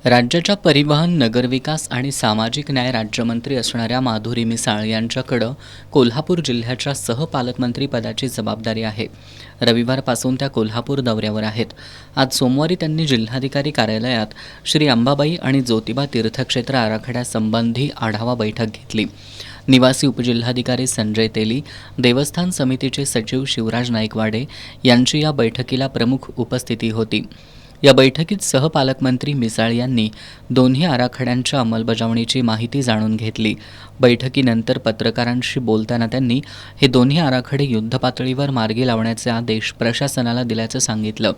राज्याच्या परिवहन, नगरविकास आणि सामाजिक न्याय राज्यमंत्री असणाऱ्या माधुरी मिसाळ यांच्याकडं कोल्हापूर जिल्ह्याच्या सहपालकमंत्री पदाची जबाबदारी आहे. रविवारपासून त्या कोल्हापूर दौऱ्यावर आहेत. आज सोमवारी त्यांनी जिल्हाधिकारी कार्यालयात श्री अंबाबाई आणि ज्योतिबा तीर्थक्षेत्र आराखड्यासंबंधी आढावा बैठक घेतली. निवासी उपजिल्हाधिकारी संजय तेली, देवस्थान समितीचे सचिव शिवराज नाईकवाडे यांची या बैठकीला प्रमुख उपस्थिती होती. या बैठकीत सहपालकमंत्री मिसाळ यांनी दोन्ही आराखड्यांच्या अंमलबजावणीची माहिती जाणून घेतली. बैठकीनंतर पत्रकारांशी बोलताना त्यांनी हे दोन्ही आराखडे युद्धपातळीवर मार्गी लावण्याचे आदेश प्रशासनाला दिल्याचं सांगितलं.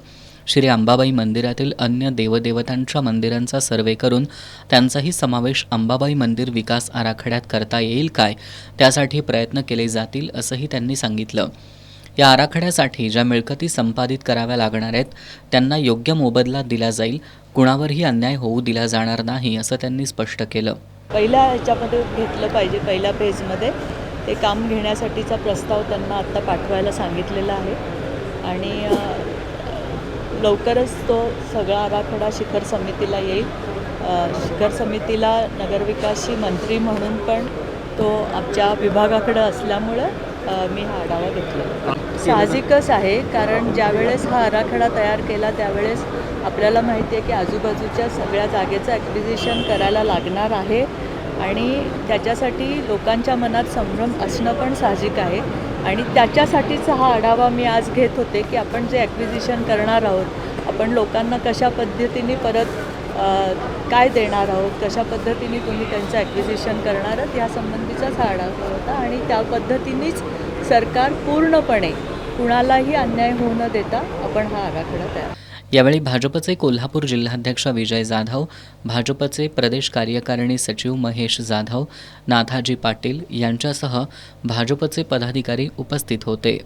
श्री अंबाबाई मंदिरातील अन्य देवदेवतांच्या मंदिरांचा सर्वे करून त्यांचाही समावेश अंबाबाई मंदिर विकास आराखड्यात करता येईल काय, त्यासाठी प्रयत्न केले जातील असंही त्यांनी सांगितलं. या आराखड्यासाठी ज्या मिळकती संपादित कराव्या लागणार आहेत त्यांना योग्य मोबदला दिला जाईल. कुणावरही अन्याय होऊ दिला जाणार नाही असं त्यांनी स्पष्ट केलं. पहिल्या ह्याच्यामध्ये घेतलं पाहिजे. पहिल्या फेजमध्ये ते काम घेण्यासाठीचा प्रस्ताव त्यांना आत्ता पाठवायला सांगितलेला आहे आणि लवकरच तो सगळा आराखडा शिखर समितीला येईल. शिखर समितीला नगरविकासची मंत्री म्हणून पण तो आमच्या विभागाकडं असल्यामुळं मी हा आढावा घेतला. साहजिकच आहे, कारण ज्यावेळेस हा आराखडा तयार केला त्यावेळेस आपल्याला माहिती आहे की आजूबाजूच्या सगळ्या जागेचं ॲक्विजिशन करायला लागणार आहे आणि त्याच्यासाठी लोकांच्या मनात संभ्रम असणं पण साहजिक आहे आणि त्याच्यासाठीचा हा आढावा मी आज घेत होते की आपण जे ॲक्विजिशन करणार आहोत आपण लोकांना कशा पद्धतीने परत काय देणार आहोत, कशा पद्धतीने तुम्ही त्यांचं ॲक्विजिशन करणार आहात यासंबंधीचाच हा आढावा होता आणि त्या पद्धतीनेच सरकार पूर्णपणे कुणालाही अन्याय होऊ न देता आपण हा आराखडा तयार. यावेळी भाजपचे कोल्हापूर जिल्हाध्यक्ष विजय जाधव, भाजपचे प्रदेश कार्यकारिणी सचिव महेश जाधव, नाथाजी पाटील यांच्यासह भाजपचे पदाधिकारी उपस्थित होते.